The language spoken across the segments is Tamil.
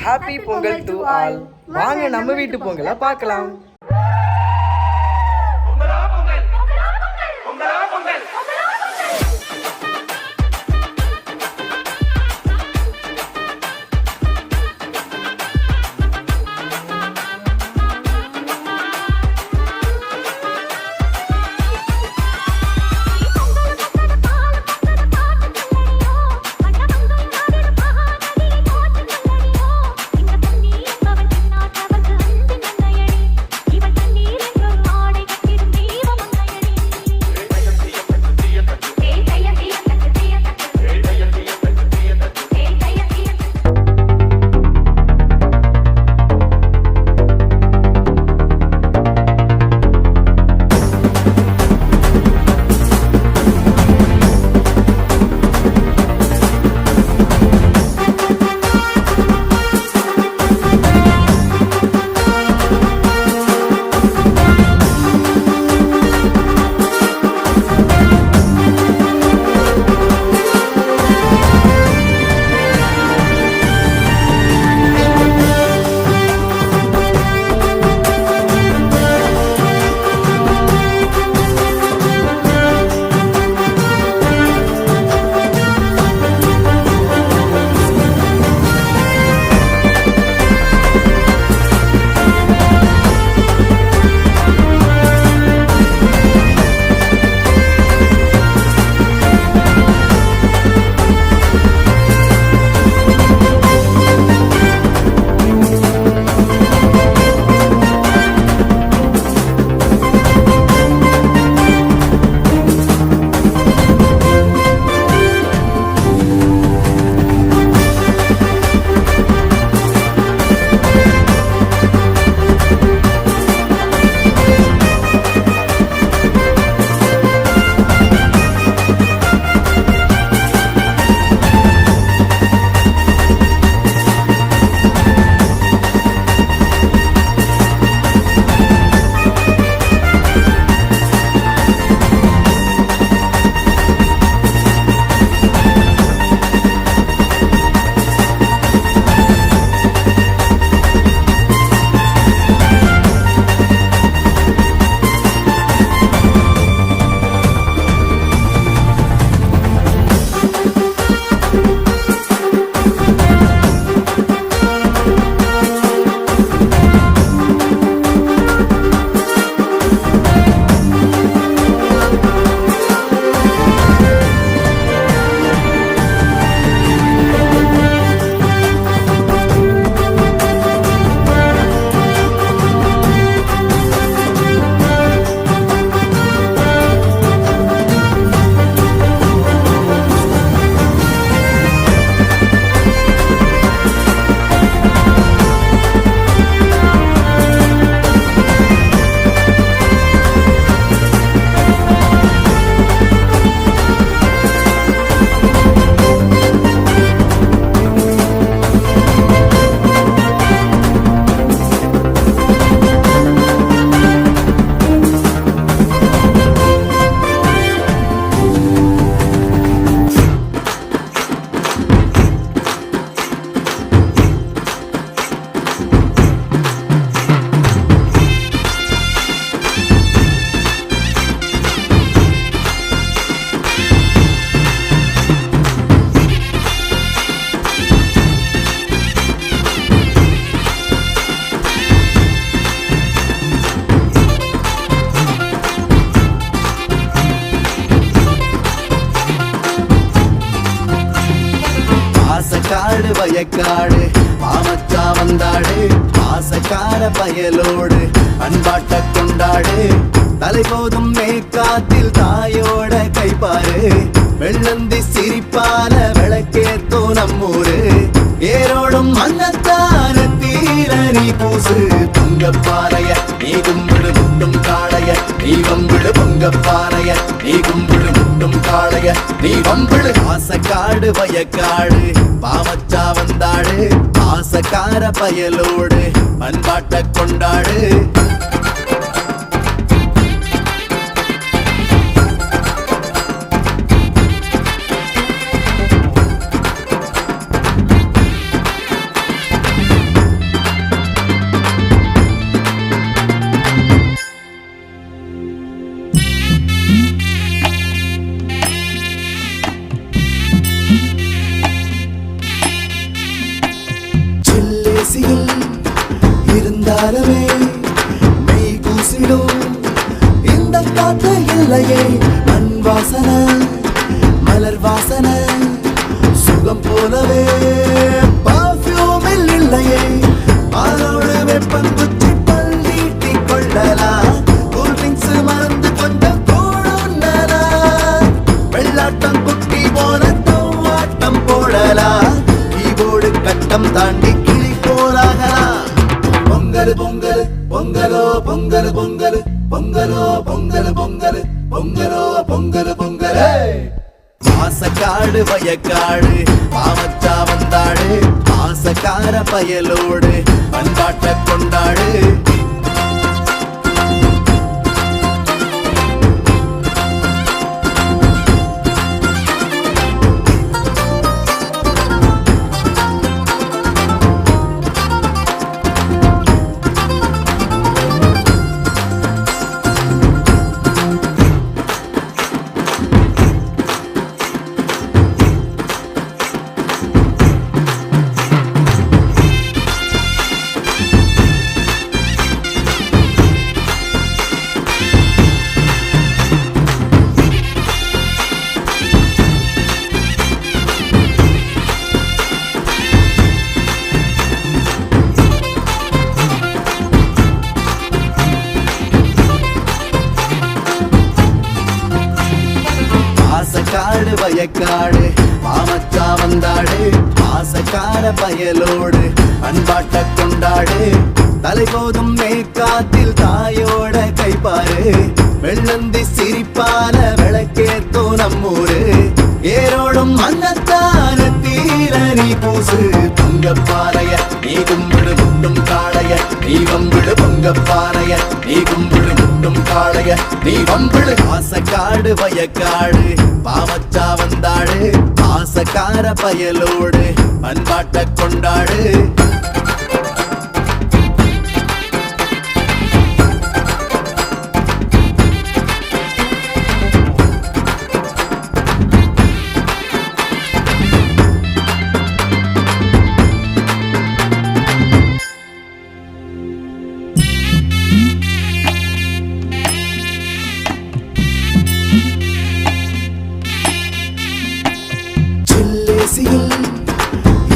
Happy Pongal to all. வாங்க நம்ம வீட்டு பொங்கலை பார்க்கலாம். காடு வயக்காடு மாமச்சா வந்தாடு ஆசக்கார பயலோடு அன்பாட்ட கொண்டாடு தலை போதும் மேற்காத்தில் தாயோட கைப்பாரு வெள்ளந்தி சிரிப்பால விளக்கேத்தோ நம்மூரு ஏரோடும் மன்னத்தான தீர நீ பூசு பொங்கப்பாறைய நீ கும்பிடு முட்டும் காளைய நீ வம்பிடு பொங்கப்பாறைய நீ கும்பிடு முட்டும் காளைய நீ வம்பிடு ஆசக்காடு வயக்காடு பாவச்சா வந்தாடு ஆசக்கார பயலோடு பண்பாட்ட கொண்டாடு கூசிடும் இந்த காத்து இல்லையே மண் வாசனை மலர் வாசனை சுகம் போலவே பர்ஃபியூமில் இல்லையே பாலோடு வெப்பம் குச்சி பள்ளீட்டி கொள்ளலாம் கூல் ட்ரிங்க்ஸ் மறந்து கொஞ்சம் கூடுனலா வெள்ளாட்டம் குட்டி போல தோவாட்டம் போடலாம் கீபோர்டு கட்டம் தாண்டி கிளி போலாகலாம் பொங்கல் பொங்கல் பொங்கலோ பொங்கல் பொங்கல் பொங்கலோ பொங்கல் பொங்கல் பொங்கலோ பொங்கல் பொங்கல் ஆசக்காடு வயக்காடு பாவச்சா வந்தாடு ஆசக்கார பயலோடு பண்பாட்ட கொண்டாடு ஆசக்காடு வயக்காடு பாமச்சா வந்தாடு ஆசக்கார பயலோடு பண்பாட்ட கொண்டாடு தலைபோதும் மேற்காத்தில் தாயோட கைப்பாரு வெள்ளந்தி சிரிப்பால விளக்கேத்தோ நம்மூரு ஏரோடும் மன்னத்தான தீர நீ பூசு பொங்கப்பாறைய நீ கும்பிடு முட்டும் காளைய நீ வம்பிடு பொங்கப்பாறைய நீ கும்பிடு முட்டும் காளைய நீ வம்பிடு ஆசக்காடு வயக்காடு பாவச்சா வந்தாடு ஆசக்கார பயலோடு பண்பாட்ட கொண்டாடு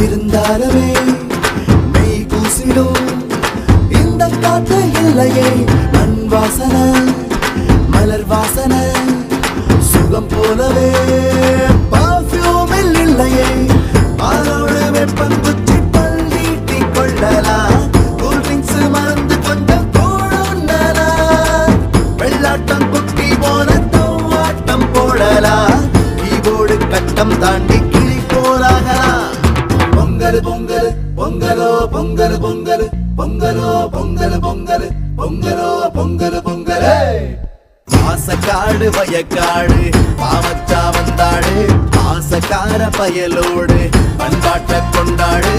இருந்தாலவே மெய் கூசிடும் இந்த காத்து இல்லையே மண் வாசனை மலர் வாசனை சுகம் போலவே பர்ஃபியூமில் இல்லையே பாலோடு வெப்பம் குச்சி பள்ளீட்டி கொள்ளலாம் கூல் ட்ரிங்க்ஸ் மறந்து கொஞ்சம் கூடுனலா வெள்ளாட்டம் குட்டி போல தோவாட்டம் போடலாம் கீபோர்டு கட்டம் தாண்டி கிளி போலாகலாம் பொங்கல் பொங்கல் பொங்கலோ பொங்கல் பொங்கல் பொங்கலோ பொங்கல் பொங்கல் பொங்கலோ பொங்கல் பொங்கல் ஆசக்காடு வயக்காடு பாவச்சா வந்தாடு ஆசக்கார பயலோடு பண்பாட்ட கொண்டாடு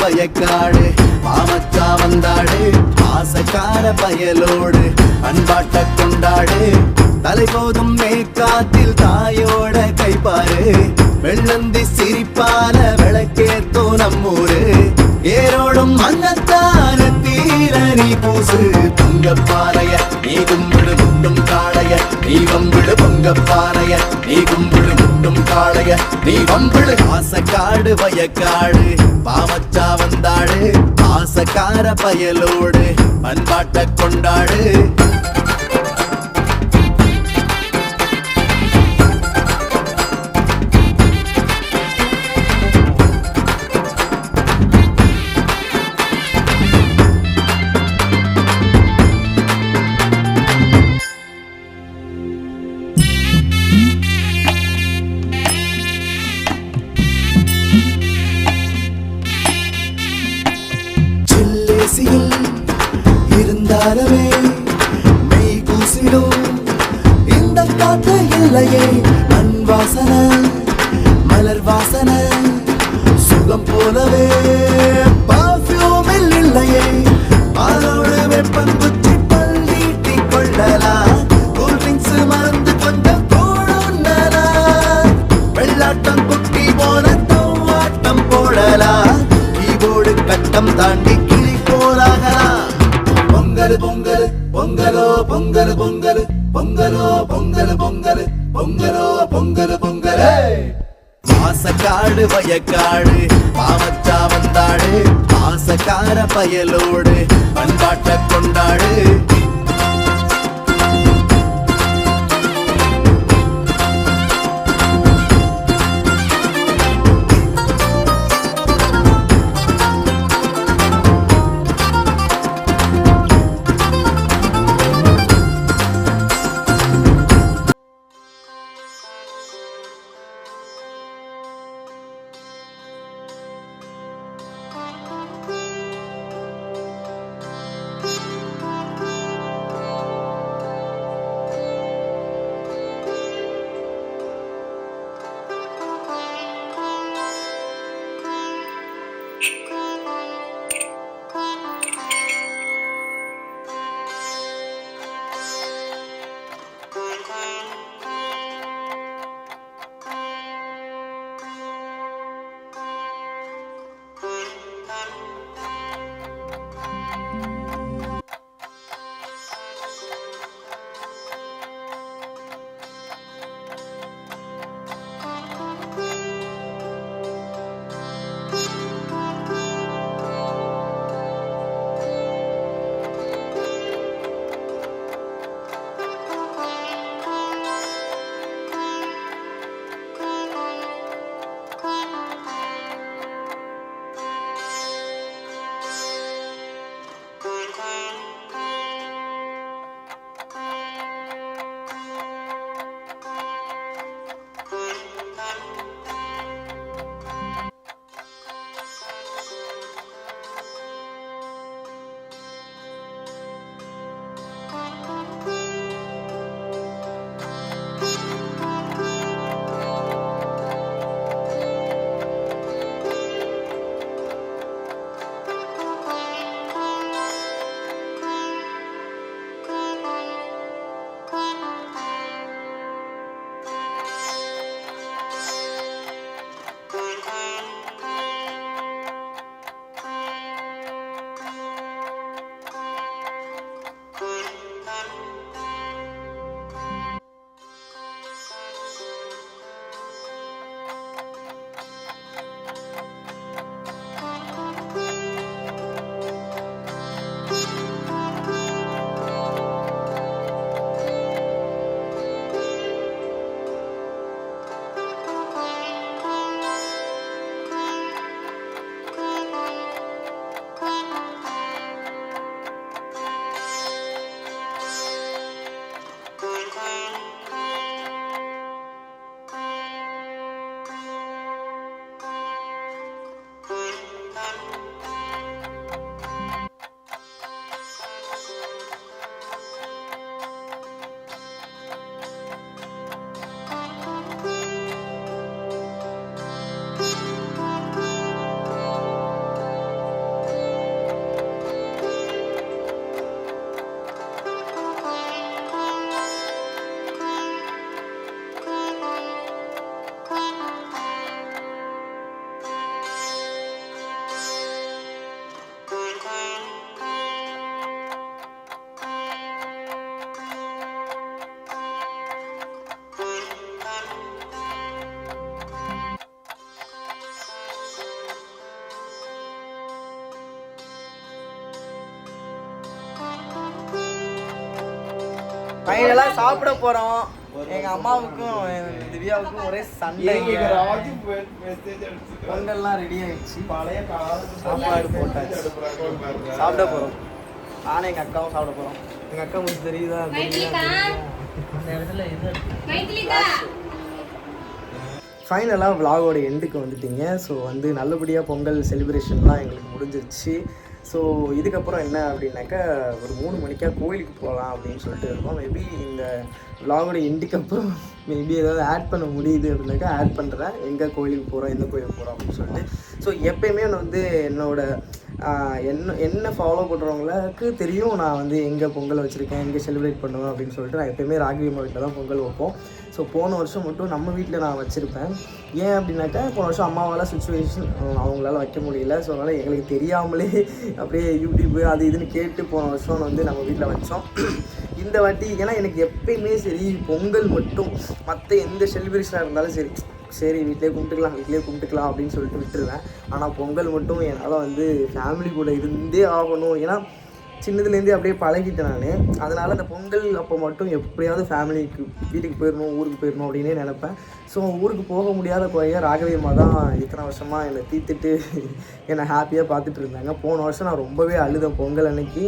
வயக்காடு மாமச்சா வந்தாடு ஆசக்கார பயலோடு அன்பாட்ட கொண்டாடு தலை போதும் மேற்காத்தில் தாயோட கைப்பாரு வெள்ளந்தி சிரிப்பால விளக்கேத்தோ நம்மூரு ஏரோடும் மன்னத்தான தீர நீ பூசு பொங்கப்பானைய நீ கும்பிடு முட்டும் காளைய நீ வம்பிடு பொங்கப்பானைய நீ கும்பிடு முட்டும் காளைய நீ வம்பிடு ஆசக்காடு வயக்காடு பாவச்சா வந்தாடு ஆசக்கார பயலோடு பண்பாட்ட கொண்டாடு இருந்தாலுமே மெய் கூசிடும் இந்த காத்து இல்லையே மண் வாசனை மலர் வாசனை சுகம் போலவே பர்ஃபியூமில் இல்லையே பாலோடு வெப்பம் குச்சி பள்ளீட்டி கொள்ளலாம் கூல் ட்ரிங்க்ஸ் மறந்து கொஞ்சம் கூடுன்னலா வெள்ளாட்டம் குட்டி போல தோவாட்டம் போடலாம் கீபோர்டு கட்டம் தாண்டி கிளி போலாகலாம் பொங்கல் பொங்கல் பொங்கலோ பொங்கல் பொங்கல் பொங்கலோ பொங்கல் பொங்கல் பொங்கலோ பொங்கல் பொங்கல் ஆசக்காடு வயக்காடு பாவச்சா வந்தாடு ஆசக்கார பயலோடு பண்பாட்ட கொண்டாடு ஃபைனலாக சாப்பிட போகிறோம். எங்கள் அம்மாவுக்கும் திவ்யாவுக்கும் ஒரே சண்டை. பொங்கல்லாம் ரெடி ஆயிடுச்சு, சாப்பாடு போட்டாச்சு, சாப்பிட போகிறோம். நானும் எங்கள் அக்காவும் சாப்பிட போகிறோம். எங்கள் அக்கா முடிச்சு தெரியுதா? ஃபைனலாக விலாகோட எண்டுக்கு வந்துட்டீங்க. ஸோ வந்து நல்லபடியாக பொங்கல் செலிப்ரேஷன்லாம் எங்களுக்கு முடிஞ்சிருச்சு. ஸோ இதுக்கப்புறம் என்ன அப்படின்னாக்கா ஒரு 3 மணிக்கா கோயிலுக்கு போகலாம் அப்படின்னு சொல்லிட்டு இருக்கோம். மேபி இந்த விலாகோட எண்டுக்கு அப்புறம் மேபி ஏதாவது ஆட் பண்ண முடியுது அப்படின்னாக்கா ஆட் பண்ணுறேன், எங்கே கோயிலுக்கு போகிறோம், எந்த கோயிலுக்கு போகிறோம் அப்படின்னு சொல்லிட்டு. ஸோ எப்போயுமே நான் வந்து என்ன ஃபாலோ பண்ணுறவங்களுக்கு தெரியும் நான் வந்து எங்கே பொங்கல் வச்சுருக்கேன், எங்கே செலிப்ரேட் பண்ணுவேன் அப்படின்னு சொல்லிட்டு. நான் எப்போயுமே ராகவி அம்மா வீட்டில் தான் பொங்கல் வைப்போம். ஸோ போன வருஷம் மட்டும் நம்ம வீட்டில் நான் வச்சுருப்பேன். ஏன் அப்படின்னாக்கா போன வருஷம் அம்மாவால் சுச்சுவேஷன் அவங்களால வைக்க முடியல. ஸோ அதனால் எங்களுக்கு தெரியாமலே அப்படியே யூடியூப்பு அது இதுன்னு கேட்டு போன வருஷம் வந்து நம்ம வீட்டில் வச்சோம். இந்த வாட்டி ஏன்னா எனக்கு எப்பயுமே சரி பொங்கல் மட்டும் மற்ற எந்த செலிப்ரேஷனாக இருந்தாலும் சரி வீட்டிலே கும்பிட்டுக்கலாம் அப்படின்னு சொல்லிட்டு விட்டுருவேன். ஆனால் பொங்கல் மட்டும் என்னால் வந்து ஃபேமிலி கூட இருந்தே ஆகணும். ஏன்னா சின்னதுலேருந்தே அப்படியே பழகிட்டேன் நான். அதனால் அந்த பொங்கல் அப்போ மட்டும் எப்படியாவது வீட்டுக்கு போயிடணும், ஊருக்கு போயிடணும் அப்படின்னே நினப்பேன். ஸோ ஊருக்கு போக முடியாத குறைய ராகவி அம்மா தான் இத்தனை வருஷமாக என்னை தீர்த்துட்டு என்னை ஹாப்பியாக பார்த்துட்டு இருந்தாங்க. போன வருஷம் நான் ரொம்பவே அழுதேன் பொங்கல் அன்னைக்கு.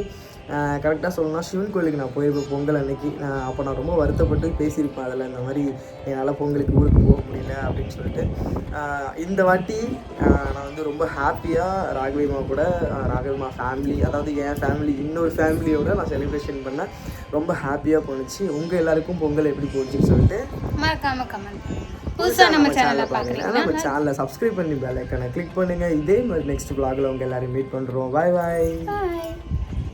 கரெக்டாக சொல்லணும்னா சிவன் கோயிலுக்கு நான் போயிருப்பேன் பொங்கல் அன்னைக்கு. அப்போ நான் ரொம்ப வருத்தப்பட்டு பேசியிருப்பேன் அதில், இந்த மாதிரி என்னால் பொங்கலுக்கு ஊருக்கு போக முடியல அப்படின்னு சொல்லிட்டு. இந்த வாட்டி நான் வந்து ரொம்ப ஹாப்பியாக ராகவிமா கூட ராகவிமா ஃபேமிலி, அதாவது என் ஃபேமிலி இன்னொரு ஃபேமிலியோட நான் செலிப்ரேஷன் பண்ணேன். ரொம்ப ஹாப்பியாக போணுச்சு. உங்கள் எல்லாருக்கும் பொங்கல் எப்படி போச்சுன்னு சொல்லிட்டு மறக்காம கமெண்ட் புதுசாக நம்ம சேனலை பார்க்குறீங்க, நம்ம சேனலை சப்ஸ்கிரைப் பண்ணி பெல் ஐக்கானை கிளிக் பண்ணுங்கள். இதே மாதிரி நெக்ஸ்ட் vlogல உங்கள் எல்லாரையும் மீட் பண்ணுறோம். பாய்.